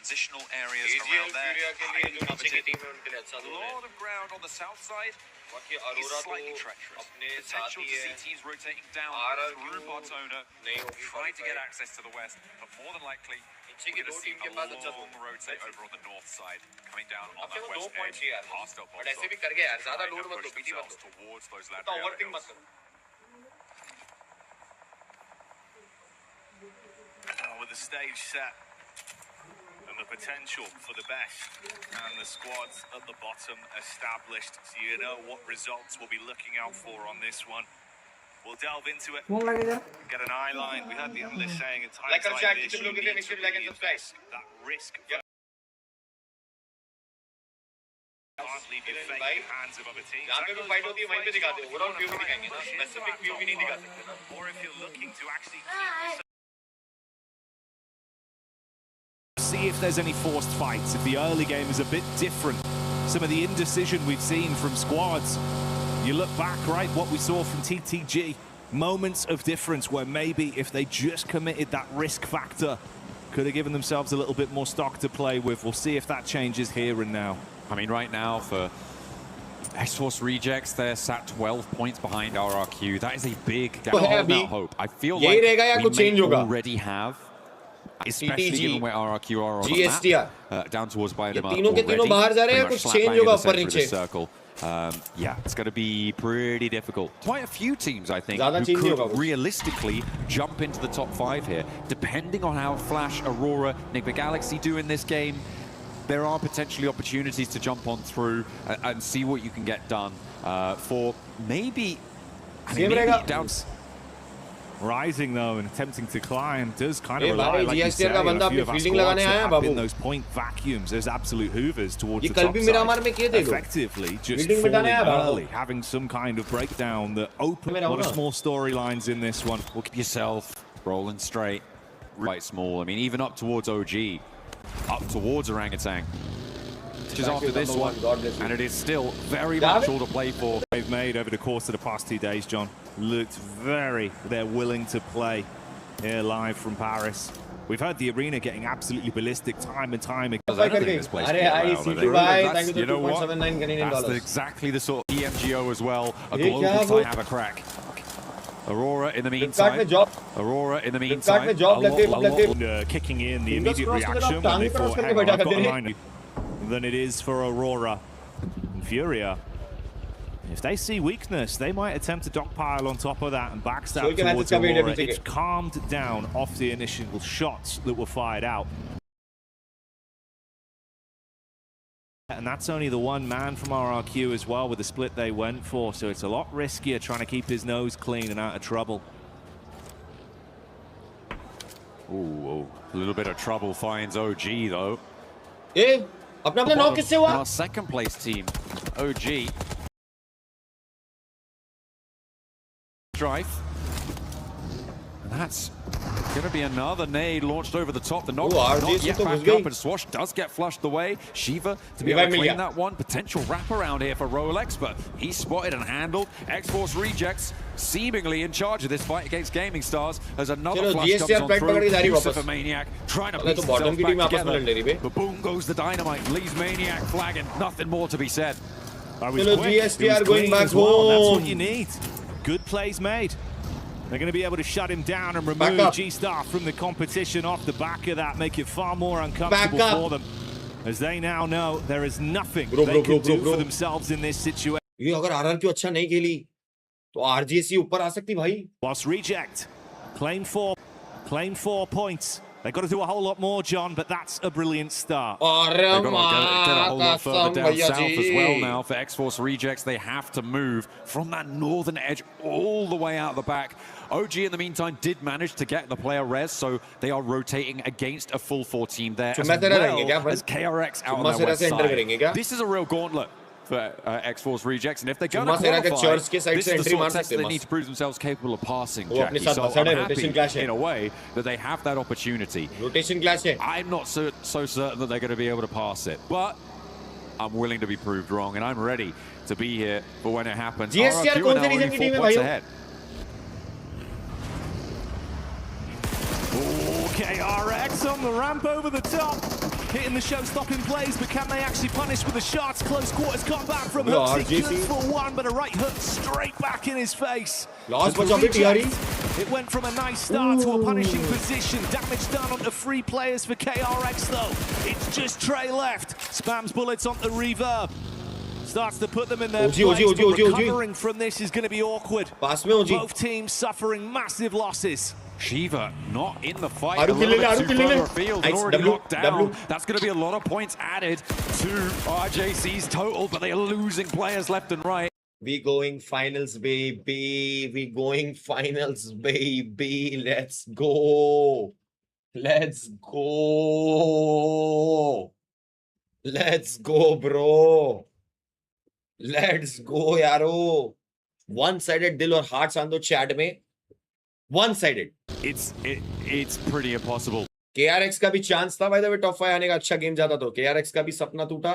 transitional areas around there. A lot of ground on the south side. Is slightly treacherous. Potential to see teams rotating down through Bartona, trying to get access to the west, but more than likely, we're going to see a long rotate over on the north side, coming down on that west edge, past El Pozo, trying to push themselves towards those lateral hills. With the stage set and the potential for the best and the squads at the bottom established, so you know what results we'll be looking out for on this one. We'll delve into it, get an eye line. We heard the analyst saying at times like this, you need to really invest that risk. Can't leave your fate in the hands of other teams. Or if you're looking to actually keep see if there's any forced fights, if the early game is a bit different. Some of the indecision we've seen from squads. You look back, right, what we saw from TTG, moments of difference where maybe if they just committed that risk factor, could have given themselves a little bit more stock to play with. We'll see if that changes here and now. I mean, right now for X-Force Rejects, they're sat 12 points behind RRQ. That is a big gap of hope. I feel like we may already have, especially given where RRQ are on the map, down towards Biolima already, circle. Yeah, it's going to be pretty difficult. Quite a few teams, I think, who could realistically jump into the top 5 here. Depending on how Flash, Aurora, Enigma Galaxy do in this game, there are potentially opportunities to jump on through and see what you can get done for maybe, down. Rising though and attempting to climb does kind of rely, like you say, on a few of our squads that have in those point vacuums. There's absolute hoovers towards the top side, effectively just falling early, having some kind of breakdown that opens a lot of small storylines in this one. Well, keep yourself rolling straight, quite small. I mean, even up towards OG, up towards Orangutan. Just after this one, and it is still very much all to play for. They've made over the course of the past 2 days, John, looked they're willing to play here live from Paris. We've heard the arena getting absolutely ballistic time and time again. You know what? That's exactly the sort of PMGO as well. A global side have a crack. Aurora in the meantime. Aurora in the meantime. Kicking in the immediate reaction when they thought, hang on, I've got a line than it is for Aurora and Furia. If they see weakness, they might attempt to dogpile on top of that and backstab towards Aurora. It's calmed down off the initial shots that were fired out. And that's only the one man from RRQ as well with the split they went for, so it's a lot riskier trying to keep his nose clean and out of trouble. Ooh, a little bit of trouble finds OG though. Our second place team, OG. Drive. And that's going to be another nade launched over the top. The knock not yet back up, and Swash does get flushed away. Shiva to be able to claim that one. Potential wraparound here for Rolex, but he's spotted and handled. X-Force Rejects seemingly in charge of this fight against Gaming Stars as another flash comes on through. Yusuf and Maniac trying to piece themselves back together. But boom goes the dynamite. Leaves Maniac flagging. Nothing more to be said. GST are going back home. That's what you need. Good plays made. They're going to be able to shut him down and remove G-Star from the competition off the back of that, make it far more uncomfortable for them, as they now know there is nothing they can do for themselves in this situation. Whilst Reject claim 4 points. They've got to do a whole lot more, John, but that's a brilliant start. They've got to get a whole lot further down south as well now for X-Force Rejects. They have to move from that northern edge all the way out the back. OG, in the meantime, did manage to get the player res, so they are rotating against a full 4 team there, as well as KRX out on their west side. This is a real gauntlet for X-Force Rejects, and if they're going to qualify, this is the sort of test they need to prove themselves capable of passing, Jackie. So I'm happy, in a way, that they have that opportunity. I'm not so certain that they're going to be able to pass it, but I'm willing to be proved wrong, and I'm ready to be here for when it happens. RRQ are now only 4 points ahead. KRX on the ramp over the top. hitting the show-stopping plays, but can they actually punish with the shots? Close quarters combat from Yo, Hooksy, RGC. good for one, but a right hook straight back in his face. Last But much of it, Reject, TRE. it went from a nice start to a punishing position. Damage done onto 3 players for KRX though. It's just Trey left. Spams bullets onto Reverb. Starts to put them in their place, but recovering from this is going to be awkward. Pass में OG. Both teams suffering massive losses. Shiva not in the fight. Aru A little kill bit le, too Aru kill le. further afield, Nice, already W, locked down. W. That's going to be a lot of points added to RJC's total, but they are losing players left and right. We going finals, baby. We going finals, baby. Let's go. Let's go. Let's go, bro. Let's go, यारो. One-sided दिल और hearts आंदो chat में. One-sided. It's pretty impossible. KRX का भी chance था, by the way, top 5 आने का अच्छा गेम जाता तो KRX का भी सपना टूटा,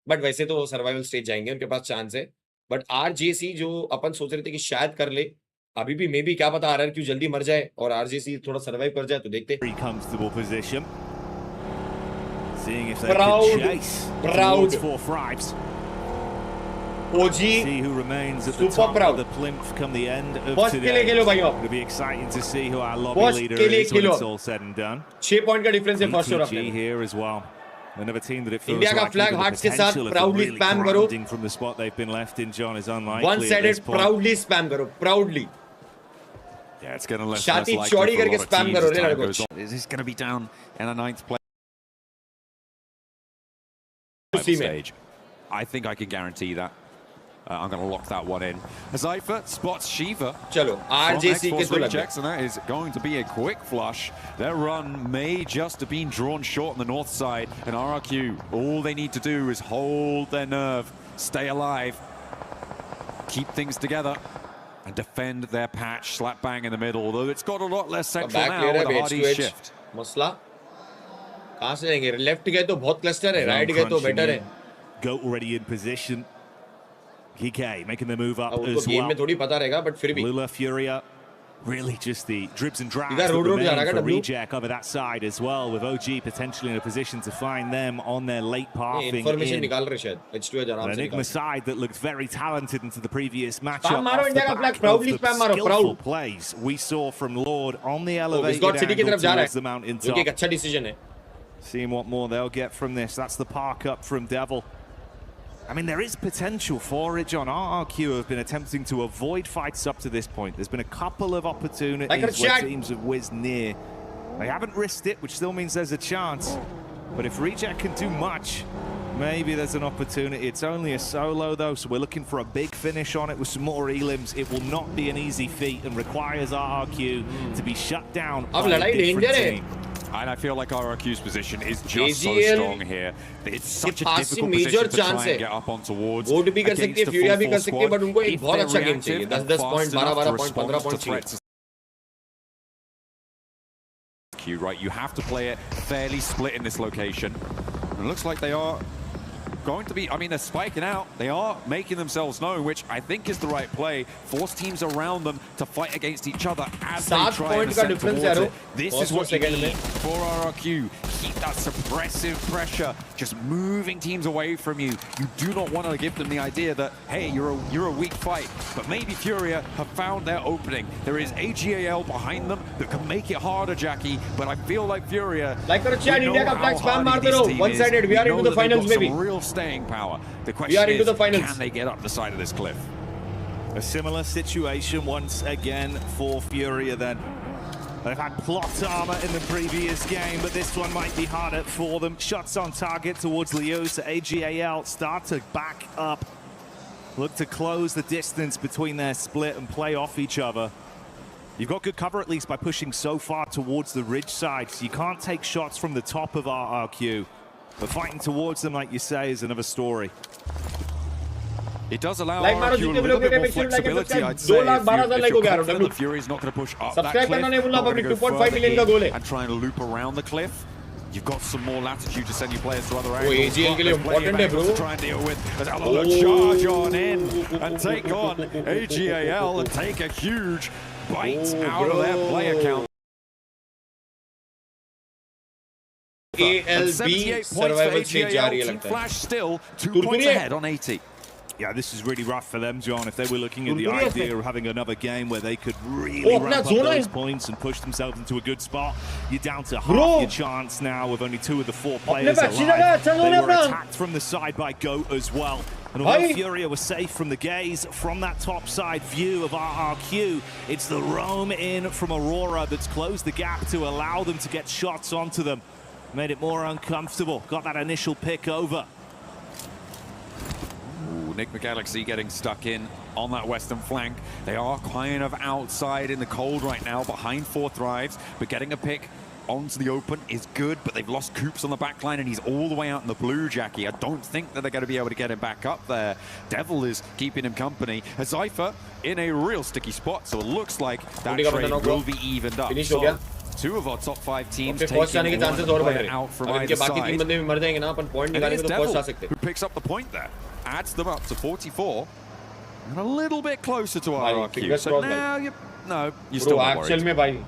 बट वैसे तो सर्वाइवल स्टेज जाएंगे, उनके पास चांस है. बट RJC जो अपन सोच रहे थे कि शायद कर ले, अभी भी मे बी क्या पता RRQ जल्दी मर जाए और RJC थोड़ा सर्वाइव कर जाए तो देखते. Comfortable position. Seeing if they Proud, can chase proud. towards 4 Thrives. OG See who remains at the super top proud. of the plinth come the end of First के लिए today. खेलो भाई आप. It'll be exciting to see who our lobby First leader के लिए is when Khelo. it's all said and done. 6 point का difference है first और PMgc अपने. here as well. Another team that it feels India का like flag with the hearts के साथ potential if they're proudly really spam करो. grinding from the spot they've been left in, John, is unlikely One at sided this point. proudly spam करो, proudly. Yeah, it's getting less छाती likely चौड़ी for a करके lot of spam teams करो as रे time लड़को. goes on. Is this going to be down in a 9th place उसी में. stage? I think I can guarantee that. I'm going to lock that one in. Zypher spots Shiva. चलो RJC के तो लग rejects, and that is going to be a quick flush. Their run may just have been drawn short on the north side, and RRQ, all they need to do is hold their nerve, stay alive, keep things together, and defend their patch slap bang in the middle, although it's got a lot less central now with a hardy shift. मसला कहाँ से जाएंगे? Left गए तो बहुत cluster है, right गए तो बेटर है. Goat already in position. GK making the move up उनको as गेम well. में थोड़ी पता रहेगा, but फिर भी. Lula Furia, really just the dribs and drabs इधर that road जा रहा remain है for W. Reject over that side as well, with OG potentially in a position to find them on their late pathing Information in. निकाल रहे शायद. H2 है आराम An से Enigma निकाल. side that looked very talented into the previous matchup. Spam मारो Off the India का back flag, of proudly the spam मारो, skillful proud. plays we saw from Lord on the Oh, elevated Viscott City की angle तरफ जा रहा towards the है, mountain जो कि एक top. अच्छा डिसीजन है. Seeing what more they'll get from this. That's the park up from Devil. I mean, there is potential for it, John. RRQ have been attempting to avoid fights up to this point. There's been a couple of opportunities where teams have whizzed near. They haven't risked it, which still means there's a chance. But if Reject can do much, maybe there's an opportunity. It's only a solo, though, so we're looking for a big finish on it with some more elims. It will not be an easy feat and requires RRQ to be shut down by a different team. And I feel like RRQ's position is just so AGL strong here. It's such a पास से difficult major position to chance try है. and get up on towards. गोट भी कर सकती है, फ्यूरिया भी कर सकती है, but उनको एक If बहुत they're अच्छा गेम चाहिए. reactive 10 and point, fast 12 enough to point, 15 respond point to चाहिए. threats. Right, you have to play it fairly split in this location. And it looks like they are going to be, I mean, they're spiking out. They are making themselves known, which I think is the right play. Force teams around them to fight against each other as they try and ascend towards it. This is what you need for RRQ. Keep that suppressive pressure, just moving teams away from you. You do not want to give them the idea that, hey, you're a weak fight. But maybe Furia have found their opening. There is AGAL behind them that can make it harder, Jackie. But I feel like Furia, Like करो chat, India का flag spam मारते रहो. One-sided. We are into the finals, maybe. real staying power. The We question are into is, the finals. can they get up the side of this cliff? A similar situation once again for Furia then. They've had plot armor in the previous game, but this one might be harder for them. Shots on target towards Leo, so AGAL start to back up. Look to close the distance between their split and play off each other. You've got good cover at least by pushing so far towards the ridge side, so you can't take shots from the top of RRQ. But fighting towards them, like you say, is another story. It does allow Like RRQ a little bit more flexibility, I'd say. If you're confident that Fury's not going to push up that cliff, करना नहीं भूलना, not going to public go 2.5 further million का goal है. in and try and loop around the cliff, you've got some more latitude to send your players to other angles. AGL के लिए There's plenty of important है, angles bro. to try and deal with. There's a lot of charge on in and take on AGAL and take a huge bite out of their player count. ALB survival stage जा रही है लगता है. Flash still 2 points ahead on 80. Yeah, this is really rough for them, John. If they were looking at the idea of having another game where they could really ramp up those points and push themselves into a good spot, you're down to half your chance now with only 2 of the 4 players alive. They were attacked from the side by Goat as well. And although Furia was safe from the gaze, from that top side view of RRQ, it's the roam in from Aurora that's closed the gap to allow them to get shots onto them. Made it more uncomfortable. Got that initial pick over. Pmgc getting stuck in on that western flank. They are kind of outside in the cold right now, behind 4 Thrives, but getting a pick onto the open is good, but they've lost Coops on the back line, and he's all the way out in the blue, Jackie. I don't think that they're going to be able to get him back up there. Devil is keeping him company. Zypher in a real sticky spot, so it looks like that trade will be evened up. So, 2 of our top 5 teams taking one player out from either side. And it is Devil who picks up the point there. Adds them up to 44 and a little bit closer to RRQ. So now you're still not worried.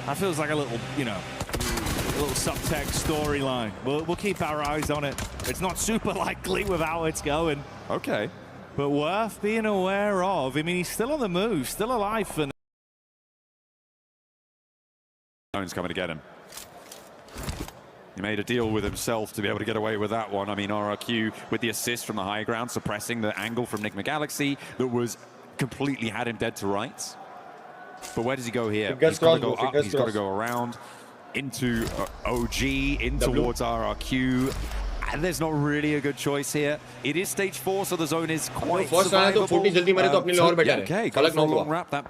That feels like a little, you know, a little subtext storyline. We'll keep our eyes on it. It's not super likely with how it's going. Okay. But worth being aware of. I mean, he's still on the move, still alive for now. Coming to get him. He made a deal with himself to be able to get away with that one. I mean, RRQ with the assist from the high ground, suppressing the angle from Pmgc that was completely had him dead to rights. But where does he go here? He's got to go up, he's got to go around into OG, in towards RRQ. And there's not really a good choice here. It is stage 4, so the zone is quite survivable. Okay, go for a long wrap. That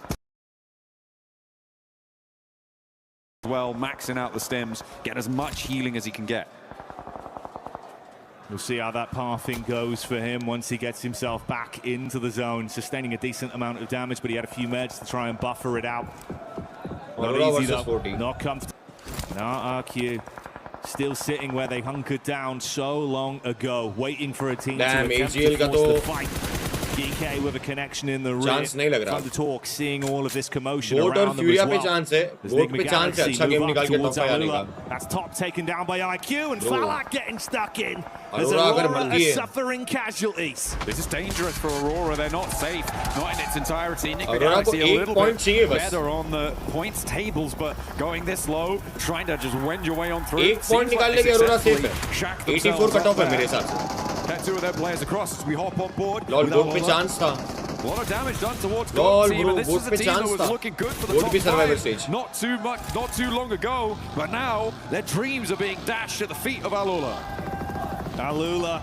well, maxing out the stims, get as much healing as he can get. We'll see how that pathing goes for him once he gets himself back into the zone, sustaining a decent amount of damage, but he had a few meds to try and buffer it out. Not easy though, not comfortable. RRQ still sitting where they hunkered down so long ago, waiting for a team to attempt to force the fight. DK with a connection in the rear. From the talk, seeing all of this commotion around them as well. That's top taken down by IQ, and Falak getting stuck in. As Aurora are suffering casualties. This is dangerous for Aurora. They're not safe, not in its entirety. Pmgc a little bit better on the points tables, but going this low, trying to just wend your way on through. 1 point निकालने के Aurora safe है. 84 cut off है मेरे हिसाब से. Get 2 of their players across as we hop on board. Lol, boat पे chance था. A lot of damage done towards Gold team, and this was a team that was looking good for the top 5 not too long ago, but now their dreams are being dashed at the feet of Alula. Alula,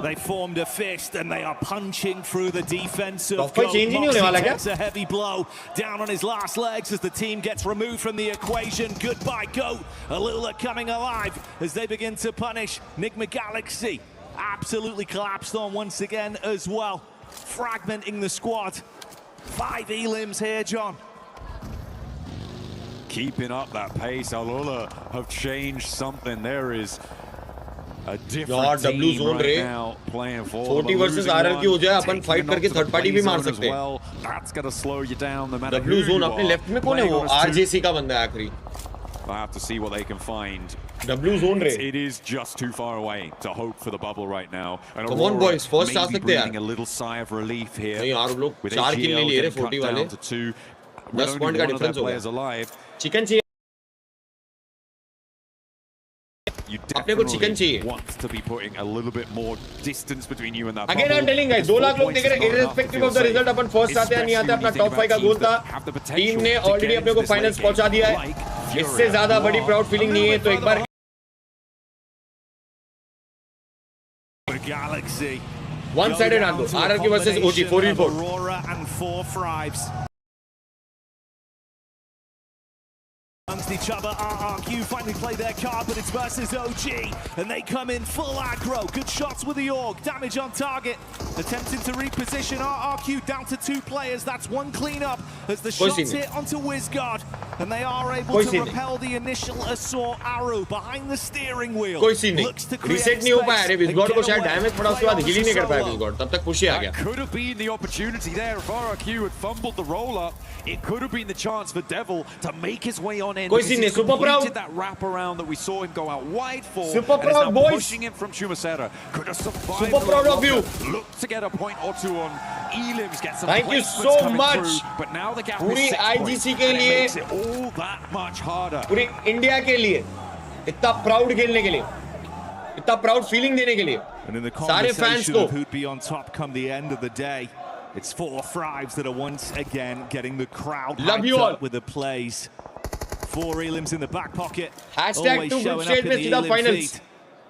they formed a fist and they are punching through the defense of Goat. Moxie takes a heavy blow down on his last legs as the team gets removed from the equation. Goodbye, Goat. Alula coming alive as they begin to punish Pmgc. Absolutely collapsed on once again as well, fragmenting the squad. 5 elims here, John. Keeping up that pace, Alula have changed something. There is a different team right now playing for 40 versus RRQ हो जाए, अपन fight करके third party भी मार सकते हैं. That's gonna slow you down no matter W zone अपने left में कौन है वो? RJC का बंदा है आखिरी. I have to see what they can find. W zone रे. It is just too far away to hope for the bubble right now. And come on boys, first आ सकते हैं. A little sigh of relief here. नहीं यार लोग 4 kill ले लिए रे 40 वाले. 10 point का difference हो गया. Chicken चाहिए. You definitely want to be putting a little bit more distance between you and that bubble. Again, I'm telling guys, 2 lakh लोग देख रहे हैं, irrespective of the result, upon first आते हैं नहीं आते, अपना top 5 का गोल था. टीम ने already अपने को finals पहुंचा दिया है. इससे ज़्यादा बड़ी proud feeling नहीं है, तो एक बार Galaxy. One-sided आंदो. RRQ versus OG 4v4. Aurora and 4 Thrives. Amongst each other, RRQ finally play their card, but it's versus OG, and they come in full aggro. Good shots with the AUG, damage on target. Attempting to reposition RRQ down to 2 players. That's 1 cleanup as the shots hit onto Wizguard, and they are able to repel the initial assault. Aru behind the steering wheel. Looks to create reset नहीं हो पाया रे. Wizguard को शायद damage पड़ा, उसके बाद heal ही नहीं कर पाया Wizguard. तब तक push ही आ गया. Could have been the opportunity there if RRQ had fumbled the roll up. It could have been the chance for Devil to make his way on in. कोई because सीन he's नहीं, super proud. completed that wrap around that we saw him go out wide for. Super and is proud, now boys. pushing in from Chumacera. Could have survived. Super proud of you. Look to get a point or two on. Elims get some Thank you placements so coming much. through, but now the gap पूरी is 6 IGC points. के And it लिए, makes it all that much harder. पूरी India के लिए इतना proud खेलने के लिए, इतना प्राउड फीलिंग देने के लिए And in the सारे फैंस conversation को of who'd be on top come the end of the day, it's 4 Thrives that are once again getting the crowd Love hyped you all. up with the plays. 4 Elims in the back pocket, Hashtag always 2 group showing up stage in में the सीधा Elim finals. feed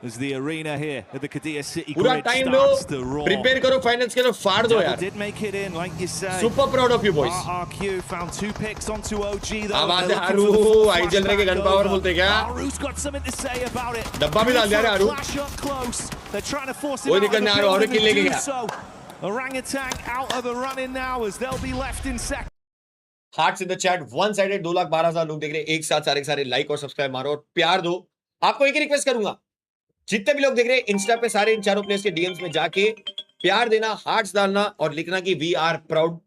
as the arena here at the Qadiyah City पूरा grid time low, starts to roar. Prepare करो finals के लिए, फाड़ दो Devil यार. did make it in, like you say. Super proud of you boys. RRQ found 2 picks onto OG though. अब आते They're हारू, looking for the full आई चल रहे के गन flashback पावर over. बोलते क्या? Haru's got something to say about it. डब्बा भी डाल दिया रे हारू. Flash up close. They're trying to force it कोई out of दिक्कत the नहीं, हारू building किल लेके and do गया. so. Orangutan out of the running now as they'll be left in second. Hearts in the chat, one sided 2,12,000 लोग देख रहे हैं एक साथ. सारे सारे लाइक और सब्सक्राइब मारो और प्यार दो. आपको एक ही रिक्वेस्ट करूंगा, जितने भी लोग देख रहे हैं इंस्टा पे सारे इन चारों प्लेयर्स के डीएम्स में जाके प्यार देना, हार्ट्स डालना और लिखना कि वी आर प्राउड.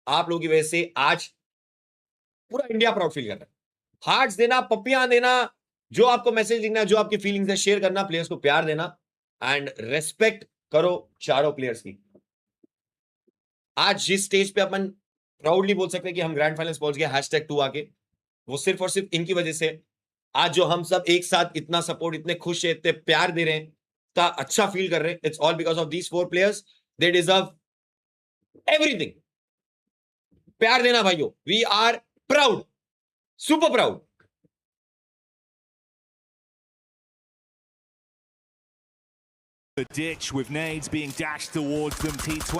आप लोगों की वजह से आज पूरा इंडिया प्राउड फील कर रहा है. हार्ट्स देना, पप्पियां देना, जो आपको मैसेज लिखना है, जो आपकी फीलिंग्स है शेयर करना, प्लेयर्स को प्यार देना एंड रेस्पेक्ट करो चारों प्लेयर्स की. आज जिस स्टेज पे अपन प्राउडली बोल सकते हैं कि हम ग्रैंड फाइनल्स पहुंच गए #2 आके, वो सिर्फ और सिर्फ इनकी वजह से. आज जो हम सब एक साथ इतना सपोर्ट, इतने खुश है, इतने प्यार दे रहे हैं, इतना अच्छा फील कर रहे हैं, it's all because of these 4 players. They deserve everything. प्यार देना भाइयों. We are proud, super proud. The ditch with nades being dashed towards them. T20